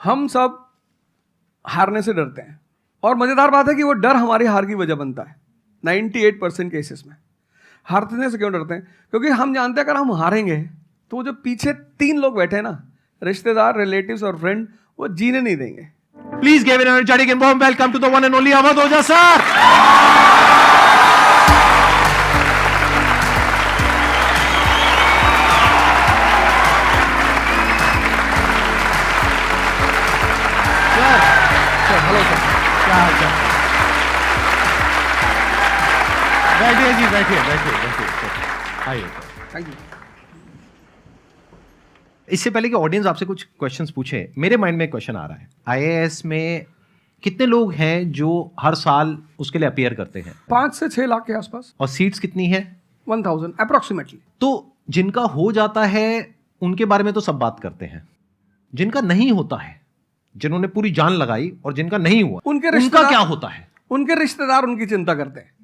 हम सब हारने से डरते हैं और मज़ेदार बात है कि वो डर हमारी हार की वजह बनता है। 98% केसेस में हारने से क्यों डरते हैं? क्योंकि हम जानते हैं अगर हम हारेंगे तो वो जो पीछे 3 लोग बैठे हैं ना, रिश्तेदार, रिलेटिव्स और फ्रेंड, वो जीने नहीं देंगे। Please give an energetic and warm welcome to the one and only Awadh Oja sir. Hello sir, क्या हाल चाल? बैठिए जी, बैठिए। आइए। Thank you. इससे पहले कि ऑडियंस आपसे कुछ क्वेश्चंस पूछे, मेरे माइंड में एक क्वेश्चन आ रहा है। आईएएस में कितने लोग हैं जो हर साल उसके लिए अपीयर करते हैं? 5 से 6 लाख के आसपास। और सीट्स कितनी है? 1000 अप्रोक्सीमेटली। तो जिनका हो जाता है उनके बारे में तो सब बात करते हैं, जिनका नहीं होता है, जिन्होंने पूरी जान लगाई और जिनका नहीं हुआ, उनका क्या होता है? उनके रिश्तेदार उनकी चिंता करते हैं।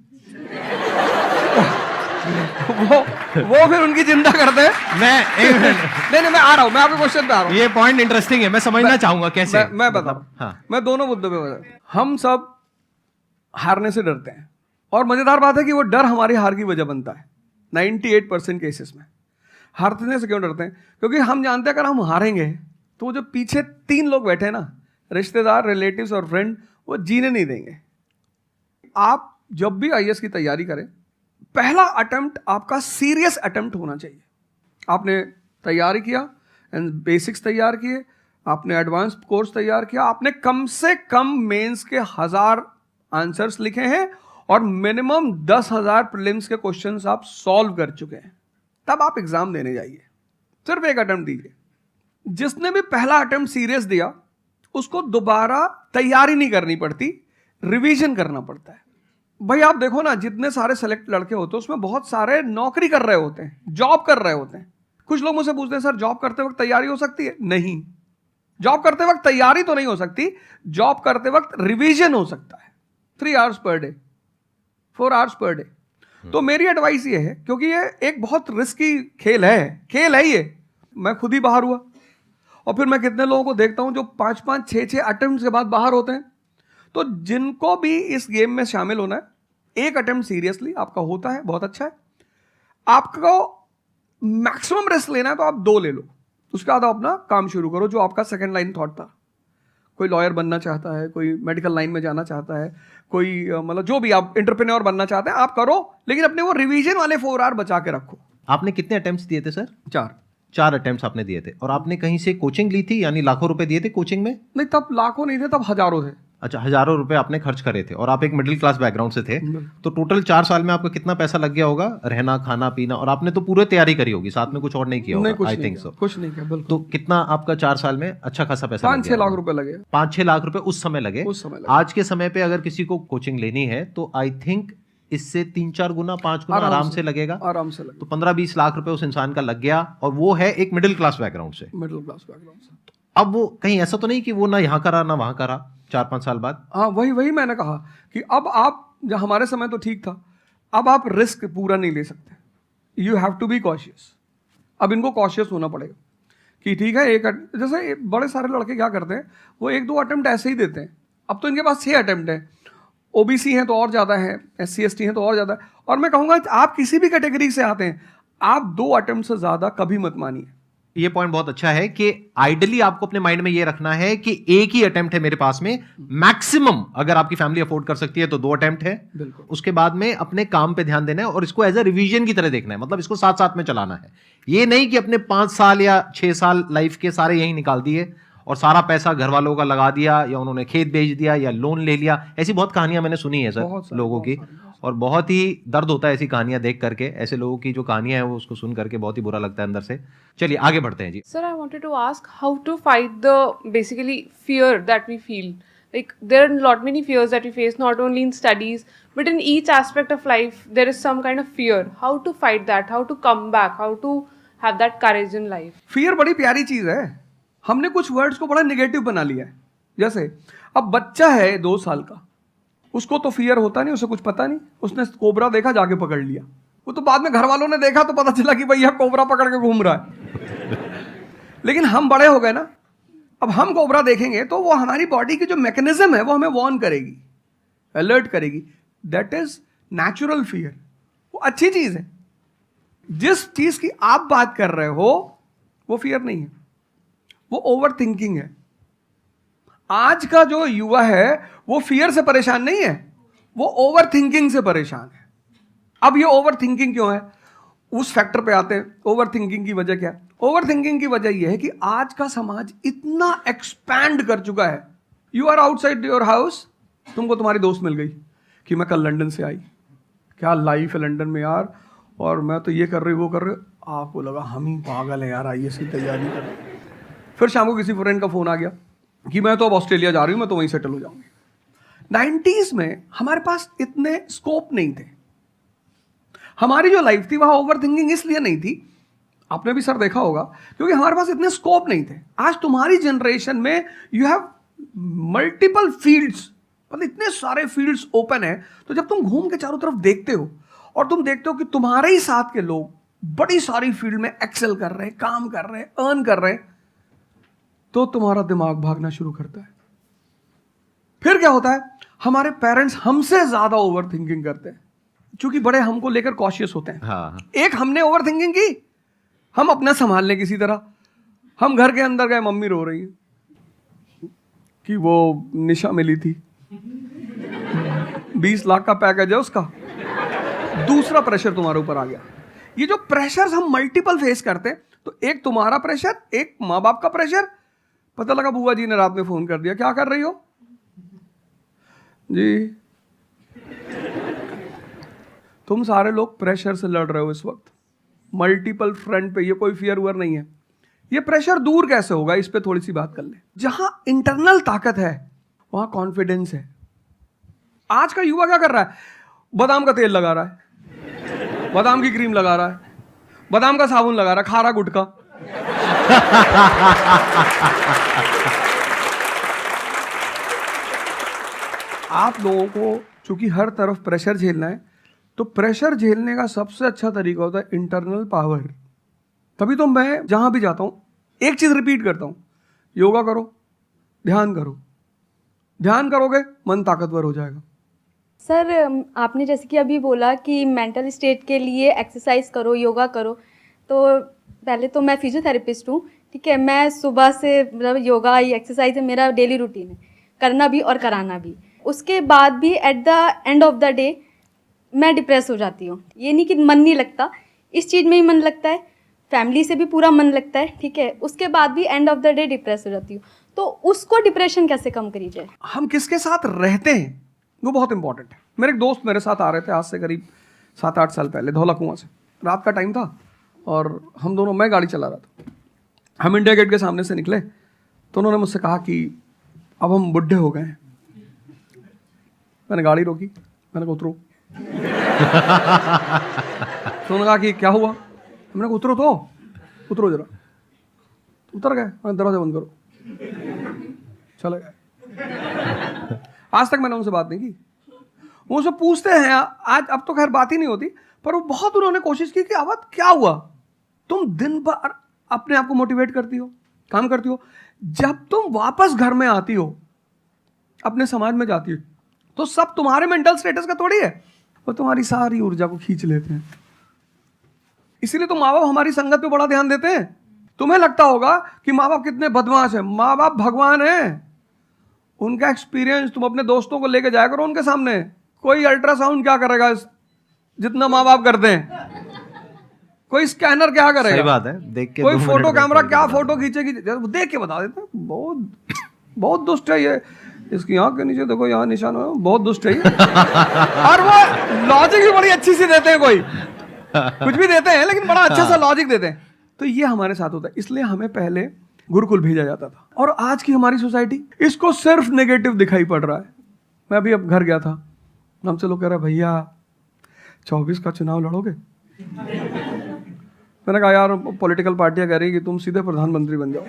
वो फिर उनकी चिंता करते हैं। नहीं, मैं आ रहा हूं, मैं आपके क्वेश्चन पे आ रहा हूं। ये पॉइंट इंटरेस्टिंग है, मैं समझना चाहूंगा कैसे। मैं बता रहा हूं। हाँ। मैं दोनों मुद्दों पे बता रहा हूं। हम सब हारने से डरते हैं और मजेदार बात है कि वो डर हमारी हार की वजह बनता है। 98% केसेस में हारने से क्यों डरते हैं? क्योंकि हम जानते हैं अगर हम हारेंगे तो वो जो पीछे 3 लोग बैठे हैं ना, रिश्तेदार, रिलेटिव्स और फ्रेंड, वो जीने नहीं देंगे। आप जब भी आईएएस की तैयारी करें, पहला अटेम्प्ट आपका सीरियस अटेम्प्ट होना चाहिए। आपने तैयारी किया, बेसिक्स तैयार किए, आपने एडवांस कोर्स तैयार किया, आपने कम से कम मेंस के 1000 आंसर्स लिखे हैं और मिनिमम 10,000 प्रीलिम्स के क्वेश्चंस आप सॉल्व कर चुके हैं, तब आप एग्जाम देने जाइए। सिर्फ एक अटेम्प्ट दीजिए। जिसने भी पहला अटेम्प्ट सीरियस दिया उसको दोबारा तैयारी नहीं करनी पड़ती, रिवीजन करना पड़ता है। भाई आप देखो ना, जितने सारे सेलेक्ट लड़के होते हैं उसमें बहुत सारे नौकरी कर रहे होते हैं, जॉब कर रहे होते हैं। कुछ लोग मुझसे पूछते हैं सर जॉब करते वक्त तैयारी हो सकती है? नहीं, जॉब करते वक्त तैयारी तो नहीं हो सकती, जॉब करते वक्त रिवीजन हो सकता है। 3 hours per day, 4 hours per day. तो मेरी एडवाइस ये है, क्योंकि ये एक बहुत रिस्की खेल है ये। मैं खुद ही बाहर हुआ और फिर मैं कितने लोगों को देखता हूं जो 5-5, 6-6 अटेम्प्ट के बाद बाहर होते हैं। तो जिनको भी इस गेम में शामिल होना है, एक अटेम्प्ट सीरियसली आपका होता है, बहुत अच्छा है। आपको मैक्सिमम रिस्क लेना है तो आप 2 ले लो, उसके बाद आप अपना काम शुरू करो। जो आपका सेकंड लाइन थॉट था, कोई लॉयर बनना चाहता है, कोई मेडिकल लाइन में जाना चाहता है, कोई मतलब जो भी आप एंटरप्रेन्योर बनना चाहते हैं, आप करो, लेकिन अपने वो रिवीजन वाले 4 आवर बचा के रखो। आपने कितने अटेम्प्ट्स दिए थे सर? 4 अटेम्प्ट्स आपने दिए थे। और आपने कहीं से कोचिंग ली थी, यानी लाखों रुपए दिए थे कोचिंग में? नहीं, तब लाखों नहीं थे, तब हजारों थे। अच्छा, हजारों रुपए आपने खर्च करे थे और आप एक मिडिल क्लास बैकग्राउंड से थे। तो टोटल 4 साल में आपका कितना पैसा लग गया होगा? रहना, खाना, पीना, और आपने तो पूरे तैयारी करी होगी, साथ में कुछ और नहीं किया होगा? I think so. कुछ नहीं किया, बिल्कुल। तो कितना आपका 4 साल में अच्छा खासा पैसा? 5-6 लाख रुपए लगे। 5-6 लाख रुपए उस समय लगे। आज के समय पे अगर किसी को कोचिंग लेनी है तो आई थिंक इससे 3-4 गुना, 5 गुना आराम से लगेगा। आराम से लगेगा। तो 15-20 लाख रुपए उस इंसान का लग गया, और वो है एक मिडिल क्लास बैकग्राउंड से। अब वो कहीं ऐसा तो नहीं कि वो ना यहाँ करा ना वहां करा 4-5 साल बाद? हाँ, वही मैंने कहा कि अब आप, जब हमारे समय तो ठीक था, अब आप रिस्क पूरा नहीं ले सकते। You have to be cautious. अब इनको कॉशियस होना पड़ेगा कि ठीक है, जैसे बड़े सारे लड़के क्या करते हैं, वो 1-2 अटेम्प्ट ऐसे ही देते हैं। अब तो इनके पास 6 अटेम्प्ट है। ओबीसी हैं तो और ज़्यादा है, SC ST हैं तो और ज़्यादा है। और मैं कहूँगा आप किसी भी कैटेगरी से आते हैं, आप 2 अटेम्प्ट से ज़्यादा कभी मत मानिए। ये पॉइंट बहुत अच्छा है कि आइडियली आपको अपने माइंड में ये रखना है कि एक ही अटेम्प्ट है मेरे पास में, मैक्सिमम अगर आपकी फैमिली अफोर्ड कर सकती है तो 2 अटेम्प्ट है। बिल्कुल। उसके बाद में अपने काम पे ध्यान देना है और इसको एज अ रिवीजन की तरह देखना है, मतलब इसको साथ साथ में चलाना है। ये नहीं कि अपने 5 साल या 6 साल लाइफ के सारे यही निकाल दिए और सारा पैसा घर वालों का लगा दिया, या उन्होंने खेत बेच दिया या लोन ले लिया। ऐसी बहुत कहानियां मैंने सुनी है सर लोगों की, और बहुत ही दर्द होता है ऐसी कहानियां देख करके। ऐसे लोगों की जो कहानियां हैं वो उसको सुन करके बहुत ही बुरा लगता है अंदर से। चलिए आगे बढ़ते हैं जी। Sir, I wanted to ask how to fight the basically fear that we feel. Like there are lot many fears that we face, not only in studies but in each aspect of life. There is some kind of fear. How to fight that? How to come back? How to have that courage in life? Fear बड़ी प्यारी चीज है। हमने कुछ words को बड़ा negative बना लिया है। जैसे अब बच्चा है 2 साल का, उसको तो फियर होता नहीं, उसे कुछ पता नहीं, उसने कोबरा देखा, जाके पकड़ लिया। वो तो बाद में घर वालों ने देखा तो पता चला कि भैया कोबरा पकड़ के घूम रहा है। लेकिन हम बड़े हो गए ना, अब हम कोबरा देखेंगे तो वो हमारी बॉडी की जो मैकेनिज्म है वो हमें वार्न करेगी, अलर्ट करेगी. That is natural fear. वो अच्छी चीज है. जिस चीज की आप बात कर रहे हो वो फियर नहीं है, वो ओवर थिंकिंग है. आज का जो युवा है वो फियर से परेशान नहीं है, वो ओवर थिंकिंग से परेशान है. अब ये ओवर थिंकिंग क्यों है, उस फैक्टर पे आते हैं. ओवर थिंकिंग की वजह क्या है? ओवर थिंकिंग की वजह यह है कि आज का समाज इतना एक्सपैंड कर चुका है. You are outside your house, तुमको तुम्हारी दोस्त मिल गई कि मैं कल लंदन से आई, क्या लाइफ है लंदन में यार, और मैं तो ये कर रही वो कर रही. आपको लगा हम ही पागल हैं यार, आईएएस की तैयारी कर. फिर शाम को किसी फ्रेंड का फोन आ गया कि मैं तो अब ऑस्ट्रेलिया जा रही हूं, मैं तो वहीं सेटल हो जाऊंगी. 90s में हमारे पास इतने स्कोप नहीं थे. हमारी जो लाइफ थी वहां ओवर थिंकिंग इसलिए नहीं थी, आपने भी सर देखा होगा, क्योंकि हमारे पास इतने स्कोप नहीं थे. आज तुम्हारी जनरेशन में यू हैव मल्टीपल फील्ड्स, मतलब इतने सारे फील्ड्स ओपन है. तो जब तुम घूम के चारों तरफ देखते हो और तुम देखते हो कि तुम्हारे ही साथ के लोग बड़ी सारी फील्ड में एक्सेल कर रहे हैं, काम कर रहे हैं, अर्न कर रहे हैं, तो तुम्हारा दिमाग भागना शुरू करता है. फिर क्या होता है, हमारे पेरेंट्स हमसे ज्यादा ओवर थिंकिंग करते हैं, क्योंकि बड़े हमको लेकर कॉशियस होते हैं. हाँ. एक हमने ओवर थिंकिंग की, हम अपना संभाल लें किसी तरह. हम घर के अंदर गए, मम्मी रो रही है कि वो निशा मिली थी, 20 लाख का पैकेज है उसका. दूसरा प्रेशर तुम्हारे ऊपर आ गया. ये जो प्रेशर हम मल्टीपल फेस करते हैं, तो एक तुम्हारा प्रेशर, एक माँ बाप का प्रेशर. पता लगा बुआ जी ने रात में फोन कर दिया, क्या कर रही हो जी. तुम सारे लोग प्रेशर से लड़ रहे हो इस वक्त, मल्टीपल फ्रंट पे. ये कोई फियर उयर नहीं है. ये प्रेशर दूर कैसे होगा, इस पे थोड़ी सी बात कर ले. जहां इंटरनल ताकत है वहां कॉन्फिडेंस है. आज का युवा क्या कर रहा है, बादाम का तेल लगा रहा है, बादाम की क्रीम लगा रहा है, बादाम का साबुन लगा रहा है, खा रहा गुटखा. आप लोगों को चूंकि हर तरफ प्रेशर झेलना है, तो प्रेशर झेलने का सबसे अच्छा तरीका होता है इंटरनल पावर. तभी तो मैं जहां भी जाता हूं एक चीज रिपीट करता हूं, योगा करो, ध्यान करो. ध्यान करोगे मन ताकतवर हो जाएगा. सर, आपने जैसे कि अभी बोला कि मेंटल स्टेट के लिए एक्सरसाइज करो, योगा करो. तो पहले तो मैं फिजियोथेरेपिस्ट हूँ, ठीक है. मैं सुबह से मतलब योगा या एक्सरसाइज मेरा डेली रूटीन है, करना भी और कराना भी. उसके बाद भी at the end of the day मैं डिप्रेस हो जाती हूँ. ये नहीं कि मन नहीं लगता, इस चीज़ में ही मन लगता है, फैमिली से भी पूरा मन लगता है, ठीक है. उसके बाद भी end of the day depress हो जाती हूँ. तो उसको डिप्रेशन कैसे कम करी जाए? हम किसके साथ रहते हैं वो बहुत इंपॉर्टेंट है. मेरे एक दोस्त मेरे साथ आ रहे थे आज से करीब 7-8 साल पहले, धौला कुआं से. रात का टाइम था और हम दोनों, मैं गाड़ी चला रहा था, हम इंडिया गेट के सामने से निकले तो उन्होंने मुझसे कहा कि अब हम बुढ़े हो गए हैं. मैंने गाड़ी रोकी, मैंने कहा उतरो. तो उन्होंने कहा कि क्या हुआ, मैंने कहा उतरो तो, उतरो जरा. उतर गए, मैंने दरवाजा बंद करो, चले गए. आज तक मैंने उनसे बात नहीं की. वो सब पूछते हैं आज, अब तो खैर बात ही नहीं होती, पर वो बहुत उन्होंने कोशिश की कि अब क्या हुआ. तुम दिन भर अपने आप को मोटिवेट करती हो, काम करती हो, जब तुम वापस घर में आती हो, अपने समाज में जाती हो, तो सब तुम्हारे मेंटल स्टेटस का थोड़ी है, वो तुम्हारी सारी ऊर्जा को खींच लेते हैं. इसीलिए तो माँ बाप हमारी संगत पे बड़ा ध्यान देते हैं. तुम्हें लगता होगा कि माँ बाप कितने बदमाश हैं, माँ बाप भगवान हैं. उनका एक्सपीरियंस तुम अपने दोस्तों को लेके जाया करो उनके सामने. कोई अल्ट्रासाउंड क्या करेगा जितना माँ बाप करते हैं, कोई स्कैनर क्या करेगा. सही बात है, देख के कोई 2 फोटो मिनट में कैमरा कर क्या देगा. फोटो खींचेगी, देख के बता देते हैं. बहुत बहुत दुष्ट है ये. इसकी आंख के नीचे देखो, यहाँ निशान है, बहुत दुष्ट है ये. और वो लॉजिक भी बड़ी अच्छी सी देते हैं, कोई कुछ भी देते हैं लेकिन बड़ा अच्छा सा लॉजिक देते हैं. तो ये हमारे साथ होता है. इसलिए हमें पहले गुरुकुल भेजा जाता था, और आज की हमारी सोसाइटी इसको सिर्फ नेगेटिव दिखाई पड़ रहा है. मैं अभी अब घर गया था, हमसे लोग कह रहे भैया 24 का चुनाव लड़ोगे. मैंने कहा यार पॉलिटिकल पार्टियां कह रही कि तुम सीधे प्रधानमंत्री बन जाओ.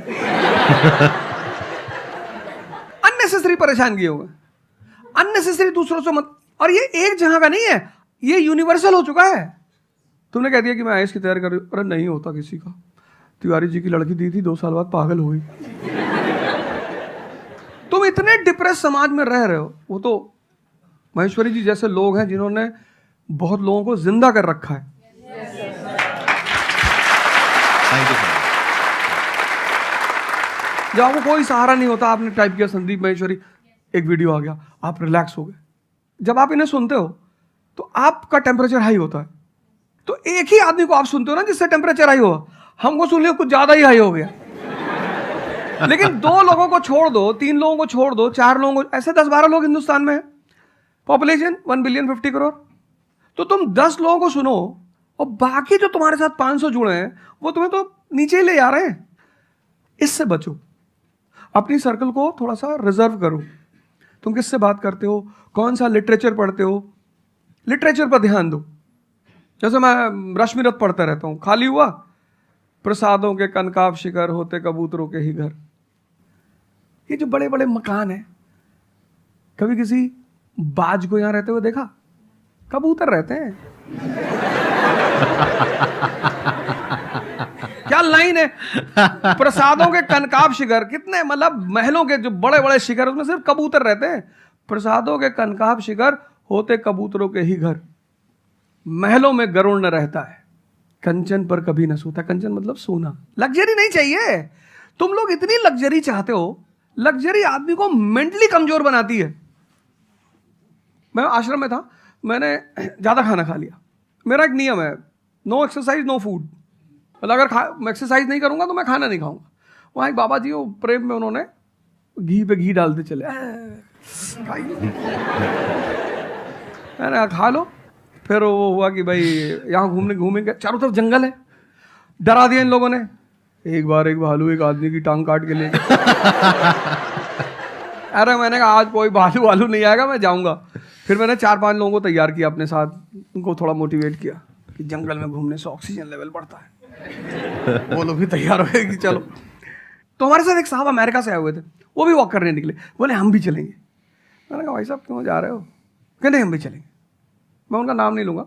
अननेसेसरी परेशान किए हुए, अननेसेसरी दूसरों से मत. और ये एक जगह का नहीं है, ये यूनिवर्सल हो चुका है. तुमने कह दिया कि मैं आईएएस की तैयारी कर रही हूँ, अरे नहीं होता किसी का. तिवारी जी की लड़की दी थी, 2 साल बाद पागल हो गई. इतने डिप्रेस समाज में रह रहे हो, वो तो महेश्वरी जी जैसे लोग हैं जिन्होंने बहुत लोगों को जिंदा कर रखा है। Thank you sir. जब आपको कोई सहारा नहीं होता, आपने टाइप किया संदीप महेश्वरी, एक वीडियो आ गया, आप रिलैक्स हो गए। जब आप इन्हें सुनते हो तो आपका टेम्परेचर हाई होता है। तो एक ही आदमी को आप सुनते हो ना जिससे टेम्परेचर हाई हुआ, हमको सुन लिया कुछ ज्यादा ही हाई हो गया। लेकिन 2 लोगों को छोड़ दो, 3 लोगों को छोड़ दो, 4 लोगों को, ऐसे 10-12 लोग हिंदुस्तान में है, पॉपुलेशन 1 बिलियन 50 करोड़। तो तुम 10 लोगों को सुनो और बाकी जो तुम्हारे साथ 500 जुड़े हैं वो तुम्हें तो नीचे ही ले जा रहे हैं। इससे बचो, अपनी सर्कल को थोड़ा सा रिजर्व करो। तुम किससे बात करते हो, कौन सा लिटरेचर पढ़ते हो, लिटरेचर पर ध्यान दो। जैसे मैं रश्मिरथ पढ़ता रहता हूँ, खाली हुआ प्रसादों के कनकाब शिखर होते कबूतरों के ही घर। ये जो बड़े बड़े मकान हैं, कभी किसी बाज को यहां रहते हुए देखा? कबूतर रहते हैं। क्या लाइन है, प्रसादों के कनकाब शिखर, कितने मतलब महलों के जो बड़े बड़े शिखर, उसमें सिर्फ कबूतर रहते हैं। प्रसादों के कनकाब शिखर होते कबूतरों के ही घर, महलों में गरुड़ न रहता है, कंचन पर कभी न सोता। कंचन मतलब सोना। लग्जरी नहीं चाहिए। तुम लोग इतनी लग्जरी चाहते हो, लग्जरी आदमी को मेंटली कमजोर बनाती है। मैं आश्रम में था, मैंने ज्यादा खाना खा लिया। मेरा एक नियम है, नो एक्सरसाइज नो फूड। मतलब अगर मैं एक्सरसाइज नहीं करूंगा तो मैं खाना नहीं खाऊंगा। वहाँ एक बाबा जी, वो प्रेम में उन्होंने घी पे घी डालते चले, मैंने खा लो। फिर वो हुआ कि भाई यहाँ घूमेंगे, चारों तरफ जंगल है, डरा दिया इन लोगों ने। एक बार एक भालू एक आदमी की टांग काट के ले अरे मैंने कहा आज कोई भालू वालू नहीं आएगा, मैं जाऊंगा। फिर मैंने 4-5 लोगों को तैयार किया अपने साथ, उनको थोड़ा मोटिवेट किया कि जंगल में घूमने से ऑक्सीजन लेवल बढ़ता है। वो लोग भी तैयार हो गए कि चलो। तो हमारे साथ एक साहब अमेरिका से आए हुए थे, वो भी वॉक करने निकले, बोले हम भी चलेंगे। मैंने कहा भाई साहब क्यों जा रहे हो? कहते हम भी चलेंगे। मैं उनका नाम नहीं लूंगा।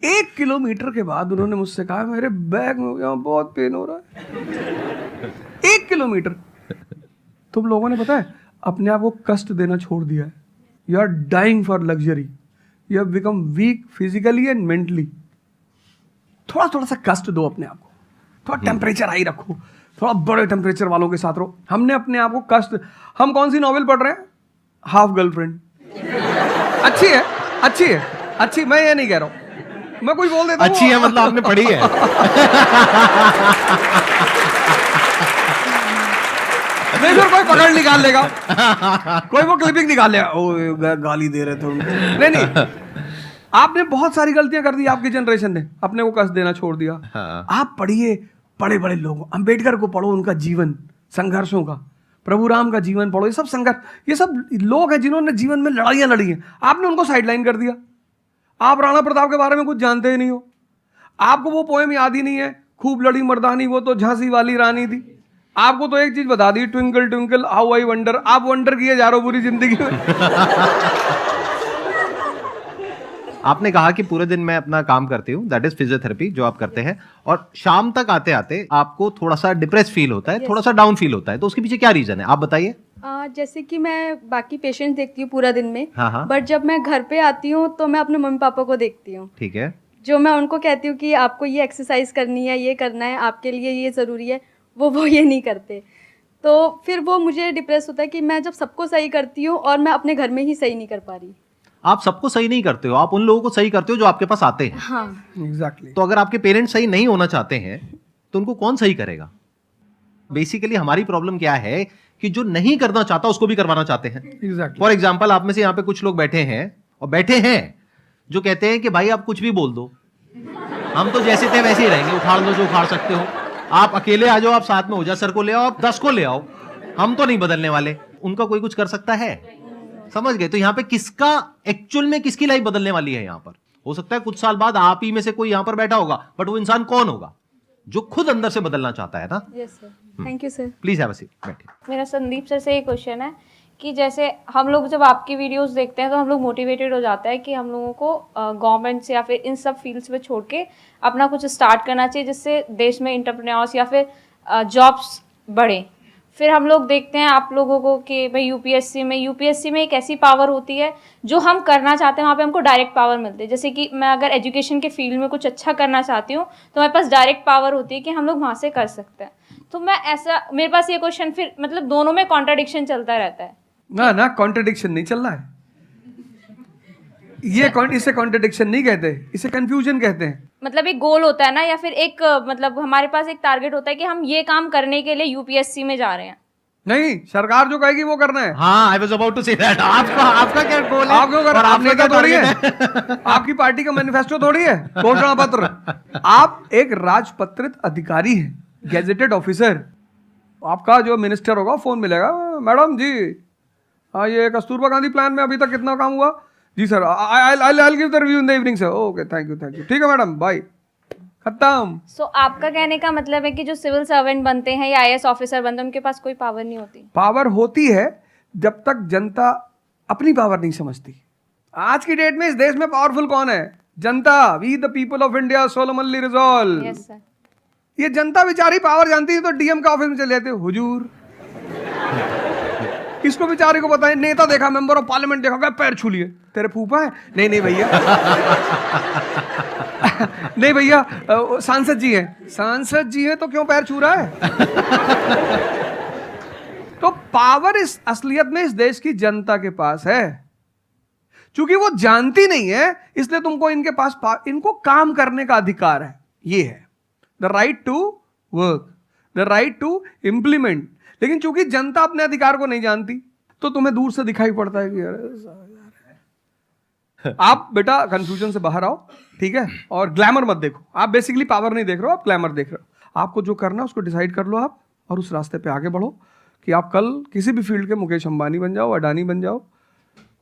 1 किलोमीटर के बाद उन्होंने मुझसे कहा मेरे बैग में यहाँ बहुत पेन हो रहा है। 1 किलोमीटर। तुम लोगों ने पता है अपने आप को कष्ट देना छोड़ दिया है। You are dying for luxury, you have become weak physically and mentally. थोड़ा थोड़ा सा कष्ट दो अपने आप को, थोड़ा टेम्परेचर हाई रखो, थोड़ा बड़े टेम्परेचर वालों के साथ रहो। हमने अपने आप को कष्ट, हम कौन सी नॉवेल पढ़ रहे हैं? Half girlfriend. अच्छी है, अच्छी है, अच्छी, मैं ये नहीं कह रहा हूं, मैं कुछ बोल देता हूं। अच्छी है मतलब आपने पढ़ी है। नहीं फिर कोई पकड़ निकाल लेगा, कोई वो क्लिपिंग निकाल लेगा, ओ गाली दे रहे थे उनको। नहीं, आपने बहुत सारी गलतियां कर दी, आपकी जनरेशन ने अपने को कष्ट देना छोड़ दिया। हाँ। आप पढ़िए बड़े बड़े लोगों, अंबेडकर को पढ़ो, उनका जीवन संघर्षों का, प्रभु राम का जीवन पढ़ो। ये सब संघर्ष, ये सब लोग हैं जिन्होंने जीवन में लड़ाइयां लड़ी हैं। आपने उनको साइडलाइन कर दिया। आप राणा प्रताप के बारे में कुछ जानते ही नहीं हो, आपको वो पोएम याद ही नहीं है, खूब लड़ी मर्दानी वो तो झांसी वाली रानी थी। आपको तो एक चीज बता दी, twinkle twinkle how I wonder. आप वंडर किए जा रहे हो पूरी जिंदगी में। आपने कहा कि पूरे दिन मैं अपना काम करती हूँ, दैट इज फिजियोथेरेपी जो आप करते हैं, और शाम तक आते आते आपको थोड़ा सा डिप्रेस फील होता है, थोड़ा सा डाउन फील होता है, तो उसके पीछे क्या रीजन है आप बताइए। जैसे कि मैं बाकी पेशेंट देखती हूँ पूरा दिन में, हाँ। बट जब मैं घर पे आती हूँ तो मैं अपने मम्मी पापा को देखती हूँ। ठीक है। जो मैं उनको कहती हूँ कि आपको ये एक्सरसाइज करनी है, ये करना है, आपके लिए ये ज़रूरी है, वो ये नहीं करते। तो फिर वो मुझे डिप्रेस होता है कि मैं जब सबको सही करती हूँ और मैं अपने घर में ही सही नहीं कर पा रही। आप सबको सही नहीं करते हो, आप उन लोगों को सही करते हो जो आपके पास आते हैं। हाँ एग्जैक्टली। तो अगर आपके पेरेंट्स सही नहीं होना चाहते हैं तो उनको कौन सही करेगा? बेसिकली हमारी प्रॉब्लम क्या है कि जो नहीं करना चाहता उसको भी करवाना चाहते हैं। एग्जैक्टली। फॉर एग्जाम्पल, आप में से यहाँ पे कुछ लोग बैठे हैं और बैठे हैं जो कहते हैं कि भाई आप कुछ भी बोल दो, हम तो जैसे थे वैसे ही रहेंगे, उखाड़ लो जो उखाड़ सकते हो, आप अकेले आ जाओ, आप साथ में हो जाओ, सर को ले आओ, आप 10 को ले आओ, हम तो नहीं बदलने वाले। उनका कोई कुछ कर सकता है? समझ गए? तो यहाँ पे किसका एक्चुअल में किसकी लाइफ बदलने वाली है? यहाँ पर हो सकता है कुछ साल बाद आप ही में से कोई यहाँ पर बैठा होगा, बट वो इंसान कौन होगा? जो खुद अंदर से बदलना चाहता है ना। Yes sir, thank you sir. Please have a seat, बैठिए। मेरा संदीप सर से ये क्वेश्चन है कि जैसे हम लोग जब आपकी वीडियोस देखते हैं तो हम लोग मोटिवेटेड हो जाता है कि हम लोगों को गवर्नमेंट से या फिर इन सब फील्ड्स में छोड़ के अपना कुछ स्टार्ट करना चाहिए जिससे देश में एंटरप्रेन्योर्स या फिर जॉब्स बढ़े। फिर हम लोग देखते हैं आप लोगों को कि भाई यूपीएससी में एक ऐसी पावर होती है जो हम करना चाहते हैं वहाँ पे हमको डायरेक्ट पावर मिलती है। जैसे कि मैं अगर एजुकेशन के फील्ड में कुछ अच्छा करना चाहती हूँ तो मेरे पास डायरेक्ट पावर होती है कि हम लोग वहाँ से कर सकते हैं। तो मैं ऐसा, मेरे पास ये क्वेश्चन फिर मतलब दोनों में कॉन्ट्राडिक्शन चलता रहता है। ना कॉन्ट्रडिक्शन नहीं चल रहा है इसे कॉन्ट्रडिक्शन नहीं कहते, इसे कंफ्यूजन कहते हैं। मतलब एक गोल होता है ना, या फिर एक मतलब हमारे पास एक टारगेट होता है कि हम ये काम करने के लिए यूपीएससी में जा रहे हैं। नहीं, सरकार जो कहेगी वो करना है। हाँ, I was about to say that. आपका क्या गोल है? आप क्यों कर रहे हैं? आपने क्या थोड़ी है, आपकी पार्टी का मैनिफेस्टो थोड़ी है, घोषणा पत्र। आप एक राजपत्रित अधिकारी हैं, गैजेटेड ऑफिसर। आपका जो मिनिस्टर होगा फोन मिलेगा, मैडम जी ये कस्तूरबा गांधी प्लान में अभी तक कितना काम हुआ? जी sir, I give the review in the evening sir. Okay, thank you. ठीक है मैडम, बाय, खत्म। सो आपका कहने का मतलब है कि जो सिविल सर्वेंट बनते हैं या आईएएस ऑफिसर बनते हैं उनके पास कोई पावर नहीं होती? पावर होती है जब तक जनता अपनी पावर नहीं समझती। आज की डेट में इस देश में पावरफुल कौन है? जनता। We the people of India solemnly resolve. Yes sir. ये जनता बेचारी पावर जानती है तो डीएम का ऑफिस में चले जाते, हुजूर। इसको बेचारे को बताएं, नेता देखा, मेंबर ऑफ पार्लियामेंट देखा, क्या पैर छू लिए, तेरे फूफा है? नहीं भैया नहीं भैया, सांसद जी हैं। सांसद जी हैं तो क्यों पैर छू रहा है? तो पावर इस असलियत में इस देश की जनता के पास है। क्योंकि वो जानती नहीं है, इसलिए तुमको इनके पास इनको काम करने का अधिकार है। ये है the right to work, the right to implement. लेकिन चूंकि जनता अपने अधिकार को नहीं जानती तो तुम्हें दूर से दिखाई पड़ता है कि यार। आप बेटा कंफ्यूजन से बाहर आओ, ठीक है? और ग्लैमर मत देखो। आप बेसिकली पावर नहीं देख रहे हो, आप ग्लैमर देख रहे हो। आपको जो करना है उसको डिसाइड कर लो आप, और उस रास्ते पे आगे बढ़ो कि आप कल किसी भी फील्ड के मुकेश अंबानी बन जाओ, अडानी बन जाओ,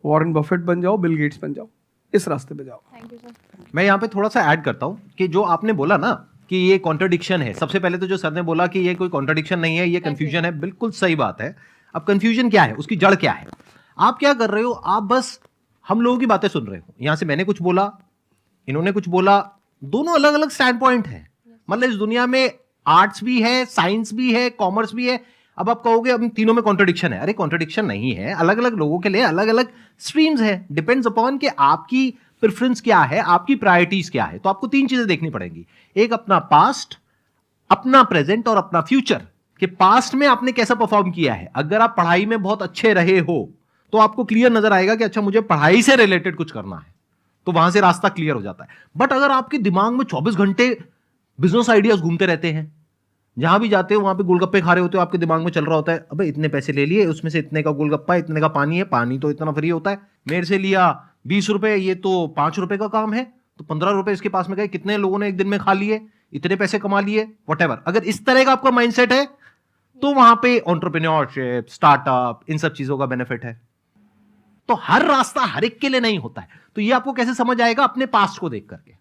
वॉरेन बफेट बन जाओ, बिल गेट्स बन जाओ। इस रास्ते पे जाओ। Thank you sir. मैं यहाँ पे थोड़ा सा ऐड करता हूँ कि जो आपने बोला ना कि ये कॉन्ट्रडिक्शन है, सबसे पहले तो जो सर ने बोला कि ये कोई कॉन्ट्रडिक्शन नहीं है, ये कंफ्यूजन है, बिल्कुल सही बात है। अब कंफ्यूजन क्या है, उसकी जड़ क्या है? आप क्या कर रहे हो? आप बस हम लोगों की बातें सुन रहे हो। यहां से मैंने कुछ बोला, इन्होंने कुछ बोला, दोनों अलग अलग स्टैंड पॉइंट है। मतलब इस दुनिया में आर्ट्स भी है, साइंस भी है, कॉमर्स भी है। अब आप कहोगे अब तीनों में कॉन्ट्रडिक्शन है। अरे कॉन्ट्रडिक्शन नहीं है, अलग अलग लोगों के लिए अलग अलग स्ट्रीम्स है। डिपेंड्स अपॉन कि आपकी प्रेफरेंस क्या है, आपकी प्रायोरिटीज क्या है। तो आपको तीन चीजें देखनी पड़ेंगी, एक अपना पास्ट, अपना प्रेजेंट और अपना फ्यूचर। कि पास्ट में आपने कैसा परफॉर्म किया है। अगर आप पढ़ाई में बहुत अच्छे रहे हो तो आपको क्लियर नजर आएगा कि अच्छा मुझे पढ़ाई से रिलेटेड कुछ करना है, तो वहां से रास्ता क्लियर हो जाता है। बट अगर आपके दिमाग में 24 घंटे बिजनेस आइडियाज घूमते रहते हैं, जहां भी जाते हो वहां पे गोलगप्पे खा रहे होते हो, आपके दिमाग में चल रहा होता है अबे इतने पैसे ले लिए, उसमें से इतने का गोलगप्पा, इतने का पानी है, पानी तो इतना फ्री होता है, मेरे से लिया 20 रुपए, ये तो 5 रुपए का काम है, तो 15 रुपए इसके पास में गए, कितने लोगों ने एक दिन में खा लिए, इतने पैसे कमा लिए, व्हाटएवर। अगर इस तरह का आपका माइंडसेट है तो वहां पे एंटरप्रेन्योरशिप, स्टार्टअप, इन सब चीजों का बेनिफिट है। तो हर रास्ता हर एक के लिए नहीं होता है। तो ये आपको कैसे समझ आएगा? अपने पास्ट को देख करके।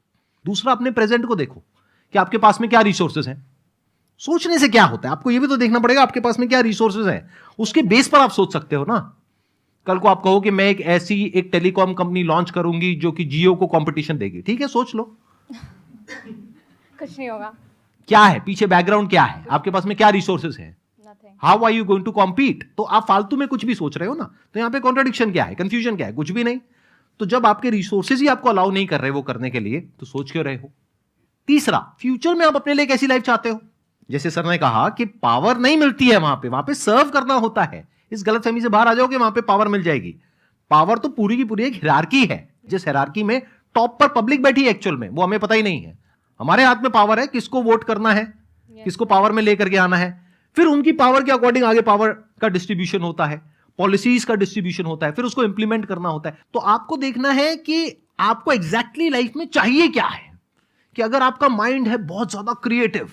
दूसरा, अपने प्रेजेंट को देखो कि आपके पास में क्या रिसोर्सेज हैं। सोचने से क्या होता है, आपको ये भी तो देखना पड़ेगा आपके पास में क्या रिसोर्सेज हैं। उसके बेस पर आप सोच सकते हो ना। कल को आप कहो कि मैं एक टेलीकॉम कंपनी लॉन्च करूंगी जो कि जियो को कंपटीशन देगी, ठीक है, सोच लो। कुछ नहीं होगा। क्या है पीछे, बैकग्राउंड क्या है, आपके पास में क्या रिसोर्सेज है, how are you going to compete. तो आप फालतू में कुछ भी सोच रहे हो ना। तो यहां पे कॉन्ट्रडिक्शन क्या है, कंफ्यूजन क्या है? कुछ भी नहीं। तो जब आपके रिसोर्सेज ही आपको अलाउ नहीं कर रहे वो करने के लिए, तो सोच क्यों रहे हो? तीसरा, फ्यूचर में आप अपने लिए कैसी लाइफ चाहते हो। जैसे सर ने कहा कि पावर नहीं मिलती है वहां पे सर्व करना होता है। इस गलतफहमी से बाहर आ जाओ कि वहां पे पावर मिल जाएगी। पावर तो पूरी की पूरी एक हिरार्की है, जिस हिरार्की में टॉप पर पब्लिक बैठी है एक्चुअल में, वो हमें पता ही नहीं है। हमारे हाथ में पावर है, किसको वोट करना है, किसको पावर में लेकर के आना है। फिर उनकी पावर के अकॉर्डिंग आगे पावर का डिस्ट्रीब्यूशन होता है, पॉलिसीज का डिस्ट्रीब्यूशन होता है, फिर उसको इंप्लीमेंट करना होता है। तो आपको देखना है कि आपको एग्जैक्टली लाइफ में चाहिए क्या है। कि अगर आपका माइंड है बहुत ज्यादा क्रिएटिव,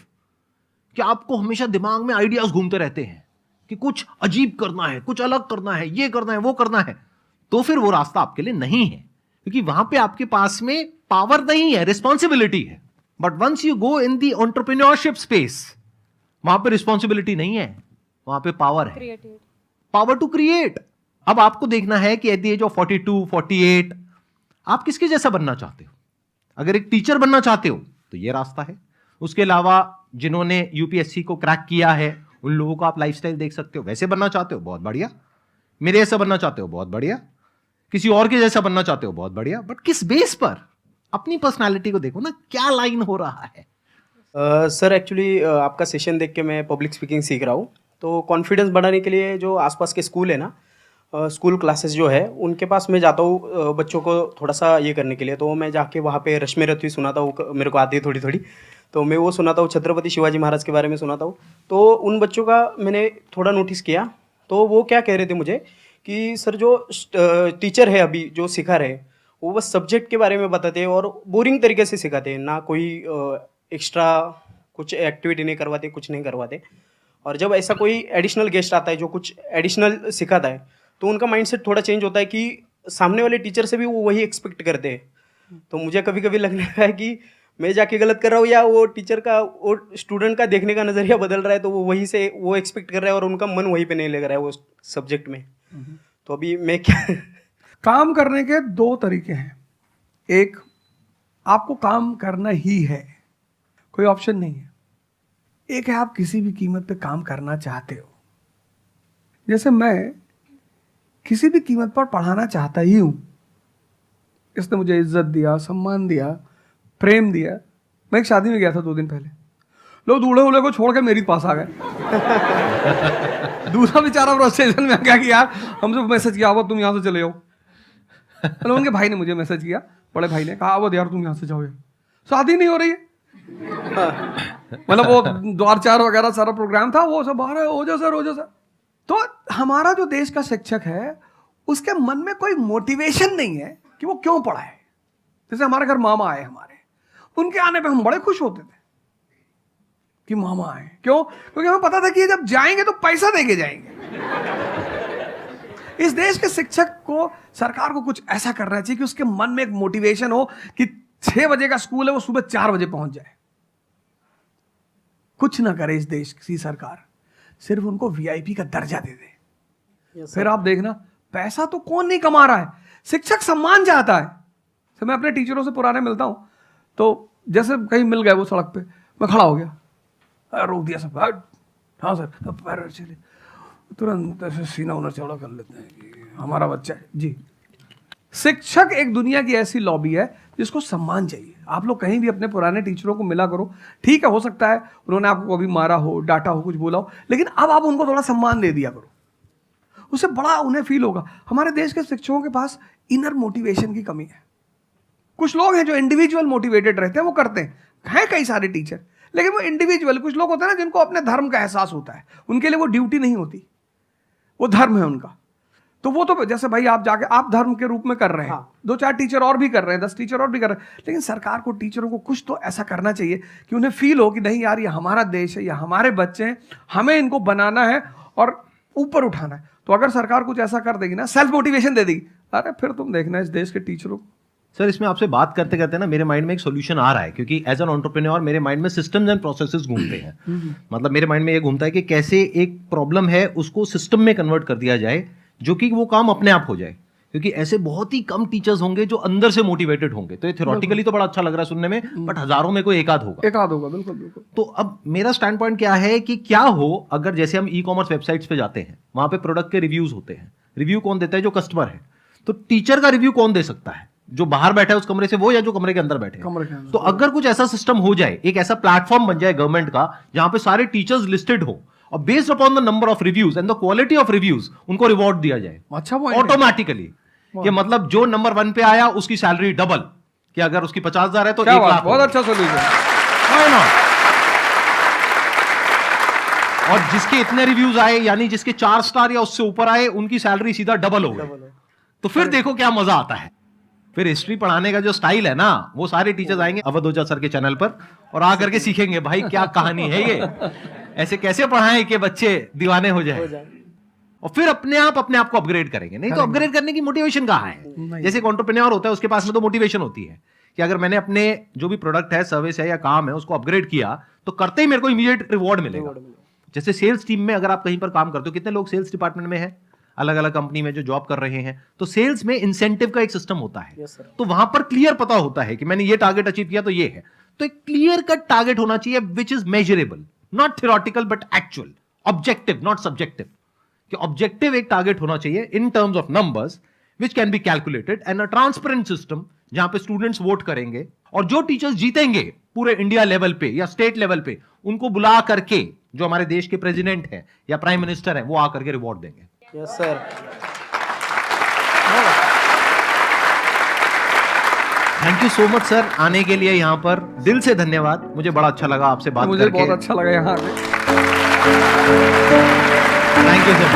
कि आपको हमेशा दिमाग में आइडियाज घूमते रहते हैं कि कुछ अजीब करना है, कुछ अलग करना है, ये करना है, वो करना है, तो फिर वो रास्ता आपके लिए नहीं है। क्योंकि वहां पे आपके पास में पावर नहीं है, रिस्पॉन्सिबिलिटी है। But once you go in the entrepreneurship space, वहां पे रिस्पॉन्सिबिलिटी नहीं है, वहां पे पावर है, पावर टू क्रिएट। अब आपको देखना है कि एट द एज ऑफ 42, 48 आप किसके जैसा बनना चाहते हो। अगर एक टीचर बनना चाहते हो तो ये रास्ता है। उसके अलावा जिन्होंने यूपीएससी को क्रैक किया है उन लोगों का आप लाइफस्टाइल देख सकते हो। वैसे बनना चाहते हो, बहुत बढ़िया। मेरे जैसा बनना चाहते हो, बहुत बढ़िया। किसी और के जैसा बनना चाहते हो, बहुत बढ़िया। बट किस बेस पर? अपनी पर्सनालिटी को देखो ना, क्या लाइन हो रहा है। सर एक्चुअली आपका सेशन देख के मैं पब्लिक स्पीकिंग सीख रहा हूँ, तो कॉन्फिडेंस बढ़ाने के लिए जो आसपास के स्कूल है ना, स्कूल क्लासेस जो है उनके पास मैं जाता हूँ बच्चों को थोड़ा सा ये करने के लिए। तो मैं जाके वहाँ पे रश्मि रथी सुनाता हूँ, मेरे को आती है थोड़ी थोड़ी, तो मैं वो सुनाता हूँ। छत्रपति शिवाजी महाराज के बारे में सुनाता हूँ। तो उन बच्चों का मैंने थोड़ा नोटिस किया, तो वो क्या कह रहे थे मुझे कि सर जो टीचर है अभी जो सिखा रहे हैं वो बस सब्जेक्ट के बारे में बताते हैं और बोरिंग तरीके से सिखाते हैं, ना कोई एक्स्ट्रा कुछ एक्टिविटी नहीं करवाते, कुछ नहीं करवाते। और जब ऐसा कोई एडिशनल गेस्ट आता है जो कुछ एडिशनल सिखाता है, तो उनका माइंडसेट थोड़ा चेंज होता है कि सामने वाले टीचर से भी वो वही एक्सपेक्ट करते हैं। तो मुझे कभी कभी लगने लगा है कि मैं जाके गलत कर रहा हूँ, या वो टीचर का, वो स्टूडेंट का देखने का नज़रिया बदल रहा है, तो वो वहीं से वो एक्सपेक्ट कर रहा है और उनका मन वहीं पे नहीं लग रहा है वो सब्जेक्ट में। तो अभी मैं क्या काम करने के दो तरीके हैं। एक, आपको काम करना ही है, कोई ऑप्शन नहीं है। एक है आप किसी भी कीमत पे काम करना चाहते हो। जैसे मैं किसी भी कीमत पर पढ़ाना चाहता ही हूं। इसने मुझे इज्जत दिया, सम्मान दिया, प्रेम दिया। मैं एक शादी में गया था 2 दिन पहले, लोग दूल्हे उल्हे को छोड़ के मेरे पास आ गए। दूसरा बेचारा फ्रस्ट्रेशन में आ गया कि यार हमसे मैसेज किया हुआ तुम यहाँ से चले जाओ। मतलब उनके भाई ने मुझे मैसेज किया, बड़े भाई ने कहा वो यार तुम यहाँ से जाओ, यार शादी नहीं हो रही है। मतलब वो द्वार चार वगैरह सारा प्रोग्राम था, वो सब बाहर हो जाओ सर, हो जाओ सर। तो हमारा जो देश का शिक्षक है उसके मन में कोई मोटिवेशन नहीं है कि वो क्यों पढ़ाए। जैसे हमारे घर मामा आए, हमारे उनके आने पे हम बड़े खुश होते थे कि मामा आए। क्यों? क्योंकि हमें पता था कि जब जाएंगे तो पैसा देके जाएंगे। इस देश के शिक्षक को, सरकार को कुछ ऐसा करना चाहिए कि उसके मन में एक मोटिवेशन हो कि 6 बजे का स्कूल है, वो सुबह 4 बजे पहुंच जाए। कुछ ना करे इस देश की सरकार, सिर्फ उनको वीआईपी का दर्जा दे दे। फिर आप देखना, पैसा तो कौन नहीं कमा रहा है, शिक्षक सम्मान चाहता है। तो मैं अपने टीचरों से पुराने मिलता हूं, तो जैसे कहीं मिल गए वो सड़क पे, मैं खड़ा हो गया, रोक दिया सब, हाँ सर, अब पैर चले, तुरंत ऐसे सीना उन्हें चौड़ा कर लेते हैं कि हमारा बच्चा है जी। शिक्षक एक दुनिया की ऐसी लॉबी है जिसको सम्मान चाहिए। आप लोग कहीं भी अपने पुराने टीचरों को मिला करो, ठीक है, हो सकता है उन्होंने आपको कभी मारा हो, डांटा हो, कुछ बोला हो, लेकिन अब आप उनको थोड़ा सम्मान दे दिया करो, उससे बड़ा उन्हें फील होगा। हमारे देश के शिक्षकों के पास इनर मोटिवेशन की कमी है। कुछ लोग हैं जो इंडिविजुअल मोटिवेटेड रहते हैं, वो करते हैं कई सारे टीचर, लेकिन वो इंडिविजुअल, कुछ लोग होते हैं ना जिनको अपने धर्म का एहसास होता है, उनके लिए वो ड्यूटी नहीं होती, वो धर्म है उनका। तो वो तो जैसे भाई आप जाके आप धर्म के रूप में कर रहे हैं, 2-4 टीचर और भी कर रहे हैं, 10 टीचर और भी कर रहे हैं, लेकिन सरकार को टीचरों को कुछ तो ऐसा करना चाहिए कि उन्हें फील हो कि नहीं यार ये हमारा देश है, ये हमारे बच्चे हैं, हमें इनको बनाना है और ऊपर उठाना है। तो अगर सरकार कुछ ऐसा कर देगी ना, सेल्फ मोटिवेशन दे देगी, अरे फिर तुम देखना इस देश के टीचरों को। सर, इसमें आपसे बात करते करते ना मेरे माइंड में एक सॉल्यूशन आ रहा है, क्योंकि एज एन एंटरप्रेन्योर मेरे माइंड में सिस्टम्स एंड प्रोसेसेस घूमते हैं। मतलब मेरे माइंड में ये घूमता है कि कैसे एक प्रॉब्लम है उसको सिस्टम में कन्वर्ट कर दिया जाए, जो कि वो काम अपने आप हो जाए। क्योंकि ऐसे बहुत ही कम टीचर्स होंगे जो अंदर से मोटिवेटेड होंगे। तो ये थ्योरेटिकली तो बड़ा अच्छा लग रहा है सुनने में, बट हजारों में कोई एक आध होगा। बिल्कुल बिल्कुल। तो अब मेरा स्टैंड पॉइंट क्या है कि क्या हो अगर जैसे हम ई कॉमर्स वेबसाइट्स पे जाते हैं, वहां पे प्रोडक्ट के रिव्यूज होते हैं। रिव्यू कौन देता है? जो कस्टमर है। तो टीचर का रिव्यू कौन दे सकता है? जो बाहर बैठा है उस कमरे से वो, या जो कमरे के अंदर बैठे हैं। तो अगर कुछ ऐसा सिस्टम हो जाए, एक ऐसा प्लेटफॉर्म बन जाए गवर्नमेंट का जहां पे सारे टीचर्स लिस्टेड हो और based upon the number of reviews and the quality of reviews उनको रिवॉर्ड दिया जाए अच्छा, ऑटोमेटिकली। ये मतलब जो नंबर 1 पे आया उसकी सैलरी डबल, कि अगर उसकी 50,000 है तो 1 लाख। बहुत अच्छा सोल्यूशन। और जिसके इतने रिव्यूज आए, यानी जिसके 4 स्टार या उससे ऊपर आए, उनकी सैलरी सीधा डबल हो गई। तो फिर देखो क्या मजा आता है। फिर हिस्ट्री पढ़ाने का जो स्टाइल है ना, वो सारे टीचर्स आएंगे अवध ओझा सर के चैनल पर और आकर के सीखेंगे भाई क्या कहानी है ये, ऐसे कैसे पढ़ाएं कि बच्चे दीवाने हो जाए। और फिर अपने आप को अपग्रेड करेंगे। नहीं तो अपग्रेड करने की मोटिवेशन कहाँ है? जैसे एक एंटरप्रेन्योर होता है, उसके पास में तो मोटिवेशन होती है कि अगर मैंने अपने जो भी प्रोडक्ट है, सर्विस है या काम है, उसको अपग्रेड किया तो करते ही मेरे को इमीडिएट रिवॉर्ड मिलेगा। जैसे सेल्स टीम में अगर आप कहीं पर काम करते हो, कितने लोग सेल्स डिपार्टमेंट में है, अलग अलग कंपनी में जो जॉब कर रहे हैं, तो सेल्स में इंसेंटिव का एक सिस्टम होता है। तो वहां पर क्लियर पता होता है कि मैंने ये टारगेट अचीव किया तो ये है। तो एक क्लियर कट टारगेट होना चाहिए which is measurable, not theoretical but actual. Objective not subjective, कि ऑब्जेक्टिव एक टारगेट होना चाहिए in terms of numbers which can be calculated and a transparent system जहां पे स्टूडेंट्स वोट करेंगे और जो टीचर्स जीतेंगे पूरे इंडिया लेवल पे या स्टेट लेवल पे उनको बुला करके जो हमारे देश के प्रेसिडेंट हैं या प्राइम मिनिस्टर हैं वो आकर के रिवॉर्ड देंगे। Yes sir. Thank you so much sir आने के लिए यहाँ पर, दिल से धन्यवाद। मुझे बड़ा अच्छा लगा आपसे बात मुझे करके। बहुत अच्छा लगा यहाँ आके। Thank you sir.